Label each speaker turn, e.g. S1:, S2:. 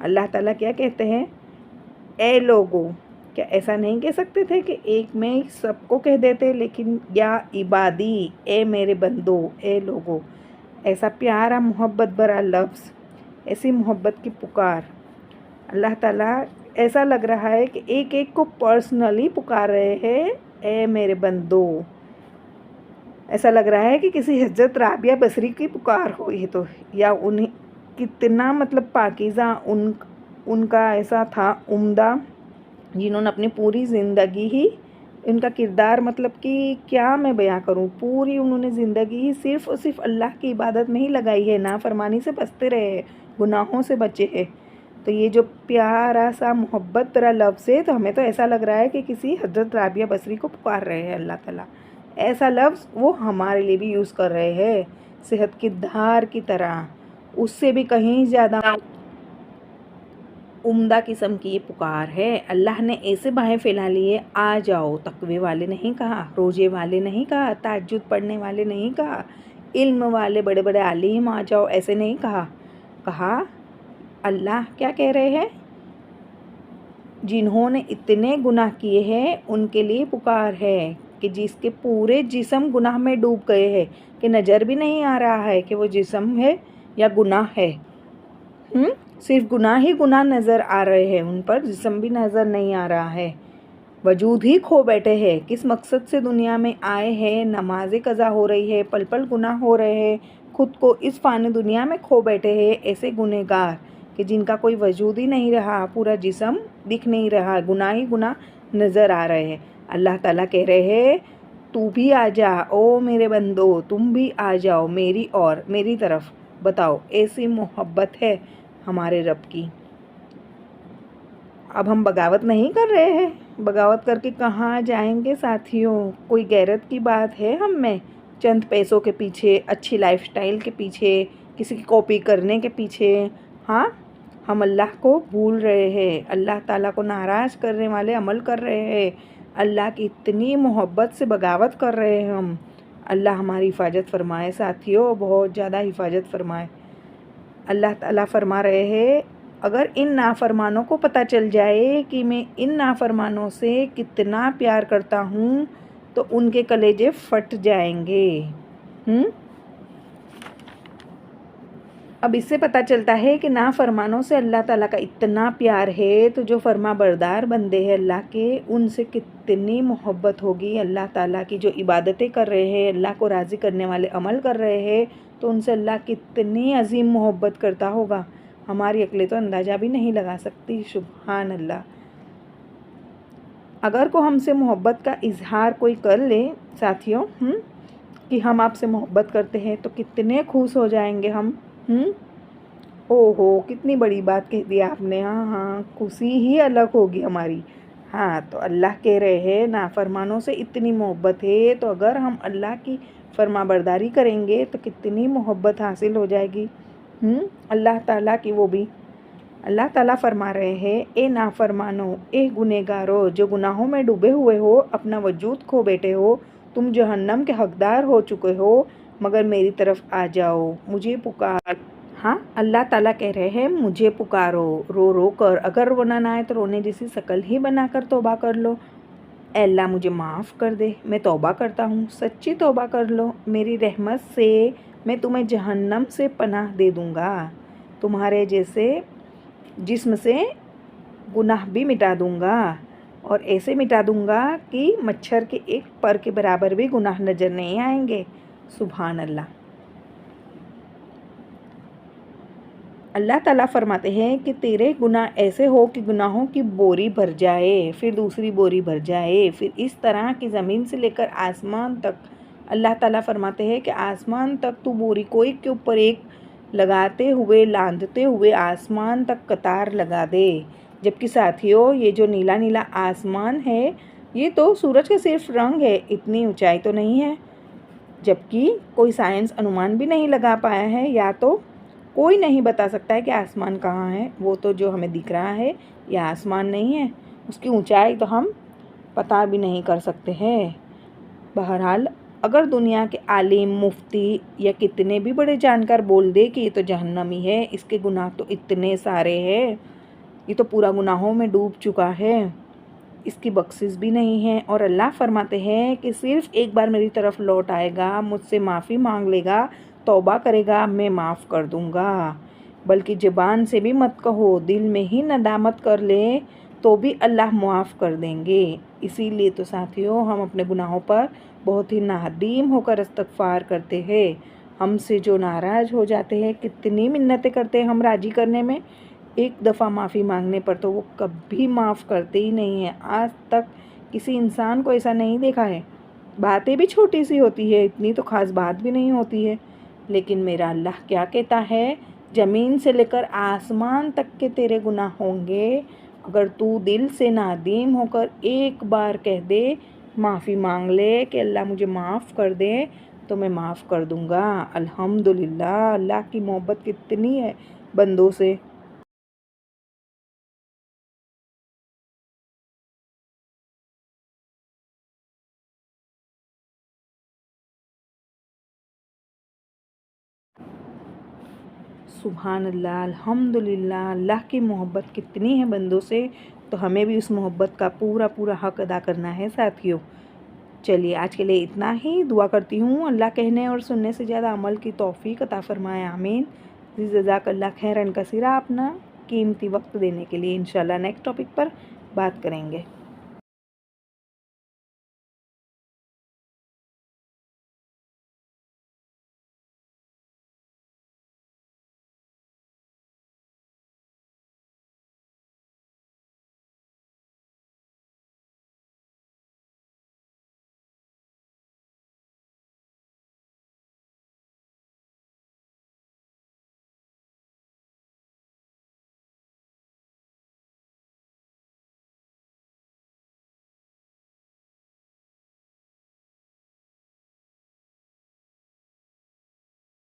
S1: اللہ تعالیٰ کیا کہتے ہیں؟ اے لوگو. کیا ایسا نہیں کہہ سکتے تھے کہ ایک میں سب کو کہہ دیتے؟ لیکن یا عبادی، اے میرے بندو، اے لوگو. ایسا پیارا محبت بھرا لفظ، ایسی محبت کی پکار. اللہ تعالیٰ ایسا لگ رہا ہے کہ ایک ایک کو پرسنلی پکار رہے ہیں، اے میرے بندو. ایسا لگ رہا ہے کہ کسی حضرت رابعہ بصری کی پکار ہو یہ تو، یا انہیں کتنا مطلب پاکیزہ ان کا ایسا تھا عمدہ، جنہوں نے اپنی پوری زندگی ہی، ان کا کردار مطلب کہ کیا میں بیان کروں، پوری انہوں نے زندگی ہی صرف اور صرف اللہ کی عبادت میں ہی لگائی ہے، نافرمانی سے بچتے رہے ہیں، گناہوں سے بچے ہیں. تو یہ جو پیارا سا محبت بھرا لفظ ہے، تو ہمیں تو ایسا لگ رہا ہے کہ کسی حضرت رابعہ بصری کو پکار رہے ہیں اللہ تعالیٰ. ایسا لفظ وہ ہمارے لیے بھی یوز کر رہے ہیں، صحت کی دھار کی طرح، اس سے بھی کہیں زیادہ عمدہ قسم کی یہ پکار ہے. اللہ نے ایسے باہیں پھیلا لیے، آ جاؤ. تقوی والے نہیں کہا، روزے والے نہیں کہا، تہجد پڑھنے والے نہیں کہا، علم والے بڑے بڑے عالم آ جاؤ، ایسے نہیں کہا. اللہ کیا کہہ رہے ہیں؟ جنہوں نے اتنے گناہ کیے ہیں ان کے لیے پکار ہے، کہ جس کے پورے جسم گناہ میں ڈوب گئے ہیں، کہ نظر بھی نہیں آ رہا ہے کہ وہ جسم ہے یا گناہ ہے. صرف گناہ ہی گناہ نظر آ رہے ہیں ان پر، جسم بھی نظر نہیں آ رہا ہے. وجود ہی کھو بیٹھے ہیں. کس مقصد سے دنیا میں آئے ہیں؟ نمازیں قضا ہو رہی ہے، پل پل گناہ ہو رہے ہیں، خود کو اس فانی دنیا میں کھو بیٹھے ہیں. ایسے گنہگار کہ جن کا کوئی وجود ہی نہیں رہا، پورا جسم دکھ نہیں رہا، گناہ ہی گناہ نظر آ رہے ہیں. اللہ تعالیٰ کہہ رہے ہیں تو بھی آ جا، او میرے بندو، تم بھی آ جاؤ میری طرف. بتاؤ، ایسی محبت ہے ہمارے رب کی. اب ہم بغاوت نہیں کر رہے ہیں. بغاوت کر کے کہاں جائیں گے ساتھیوں؟ کوئی غیرت کی بات ہے ہم میں؟ چند پیسوں کے پیچھے، اچھی لائف سٹائل کے پیچھے، کسی کی کاپی کرنے کے پیچھے؟ ہاں، ہم اللہ کو بھول رہے ہیں، اللہ تعالیٰ کو ناراض کرنے والے عمل کر رہے ہیں، اللہ کی اتنی محبت سے بغاوت کر رہے ہیں ہم. اللہ ہماری حفاظت فرمائے ساتھیوں، بہت زیادہ حفاظت فرمائے. اللہ تعالیٰ فرما رہے ہیں اگر ان نافرمانوں کو پتہ چل جائے کہ میں ان نافرمانوں سے کتنا پیار کرتا ہوں تو ان کے کلیجے پھٹ جائیں گے. اب اس سے پتہ چلتا ہے کہ نافرمانوں سے اللہ تعالیٰ کا اتنا پیار ہے، تو جو فرما بردار بندے ہیں اللہ کے، ان سے کتنی محبت ہوگی. اللہ تعالیٰ کی جو عبادتیں کر رہے ہیں، اللہ کو راضی کرنے والے عمل کر رہے ہیں، تو ان سے اللہ کتنی عظیم محبت کرتا ہوگا. ہماری عقلیں تو اندازہ بھی نہیں لگا سکتی. سبحان اللہ. اگر کو ہم سے محبت کا اظہار کوئی کر لے ساتھیوں، کہ ہم آپ سے محبت کرتے ہیں، تو کتنے خوش ہو جائیں گے ہم. اوہو، کتنی بڑی بات کہہ دی آپ نے. ہاں، خوشی ہی الگ ہوگی ہماری. ہاں، تو اللہ کہہ رہے ہیں نافرمانوں سے اتنی محبت ہے، تو اگر ہم اللہ کی فرما برداری کریں گے تو کتنی محبت حاصل ہو جائے گی اللہ تعالیٰ کی. وہ بھی اللہ تعالیٰ فرما رہے ہیں اے نافرمانو، اے گنہگارو، جو گناہوں میں ڈوبے ہوئے ہو، اپنا وجود کھو بیٹھے ہو، تم جہنم کے حقدار ہو چکے ہو، مگر میری طرف آ جاؤ، مجھے پکار. ہاں، اللہ تعالیٰ کہہ رہے ہیں مجھے پکارو، رو رو کر. اگر رونا نہ آئے تو رونے جیسی شکل ہی بنا کر توبہ کر لو. اے اللہ مجھے معاف کر دے، میں توبہ کرتا ہوں، سچی توبہ کر لو. میری رحمت سے میں تمہیں جہنم سے پناہ دے دوں گا، تمہارے جیسے جسم سے گناہ بھی مٹا دوں گا، اور ایسے مٹا دوں گا کہ مچھر کے ایک پر کے برابر بھی گناہ نظر نہیں آئیں گے. سبحان اللہ. اللہ تعالیٰ فرماتے ہیں کہ تیرے گناہ ایسے ہو کہ گناہوں کی بوری بھر جائے، پھر دوسری بوری بھر جائے، پھر اس طرح کی زمین سے لے کر آسمان تک. اللہ تعالیٰ فرماتے ہیں کہ آسمان تک تو بوری کوئی کے اوپر ایک لگاتے ہوئے، لاندتے ہوئے آسمان تک قطار لگا دے. جبکہ ساتھیوں، یہ جو نیلا نیلا آسمان ہے، یہ تو سورج کا صرف رنگ ہے، اتنی اونچائی تو نہیں ہے. جبکہ کوئی سائنس انومان بھی نہیں لگا پایا ہے، یا تو کوئی نہیں بتا سکتا ہے کہ آسمان کہاں ہے. وہ تو جو ہمیں دکھ رہا ہے یہ آسمان نہیں ہے، اس کی اونچائی تو ہم پتہ بھی نہیں کر سکتے ہیں. بہرحال اگر دنیا کے عالم، مفتی یا کتنے بھی بڑے جانکار بول دے کہ یہ تو جہنمی ہے، اس کے گناہ تو اتنے سارے ہیں، یہ تو پورا گناہوں میں ڈوب چکا ہے، اس کی بخشش بھی نہیں ہے، اور اللہ فرماتے ہیں کہ صرف ایک بار میری طرف لوٹ آئے گا، مجھ سے معافی مانگ لے گا، توبہ کرے گا، میں معاف کر دوں گا۔ بلکہ زبان سے بھی مت کہو، دل میں ہی ندامت کر لے تو بھی اللہ معاف کر دیں گے۔ اسی لیے تو ساتھیوں، ہم اپنے گناہوں پر بہت ہی نادم ہو کر استغفار کرتے ہیں۔ ہم سے جو ناراض ہو جاتے ہیں، کتنی منتیں کرتے ہیں ہم راضی کرنے میں، ایک دفعہ معافی مانگنے پر تو وہ کبھی معاف کرتے ہی نہیں ہیں۔ آج تک کسی انسان کو ایسا نہیں دیکھا ہے۔ باتیں بھی چھوٹی سی ہوتی ہے، اتنی تو خاص بات بھی نہیں ہوتی ہے، لیکن میرا اللہ کیا کہتا ہے، زمین سے لے کر آسمان تک کے تیرے گناہ ہوں گے، اگر تو دل سے نادم ہو کر ایک بار کہہ دے، معافی مانگ لے کہ اللہ مجھے معاف کر دے، تو میں معاف کر دوں گا۔ الحمدللہ، اللہ کی محبت کتنی ہے بندوں سے۔ سبحان اللہ، الحمدللہ، اللہ کی محبت کتنی ہے بندوں سے، تو ہمیں بھی اس محبت کا پورا پورا حق ادا کرنا ہے ساتھیوں۔ چلیے آج کے لیے اتنا ہی، دعا کرتی ہوں اللہ کہنے اور سننے سے زیادہ عمل کی توفیق عطا فرمائے، آمین۔ جزاک اللہ خیرن کثیرہ، اپنا قیمتی وقت دینے کے لیے۔ انشاءاللہ نیکسٹ ٹاپک پر بات کریں گے۔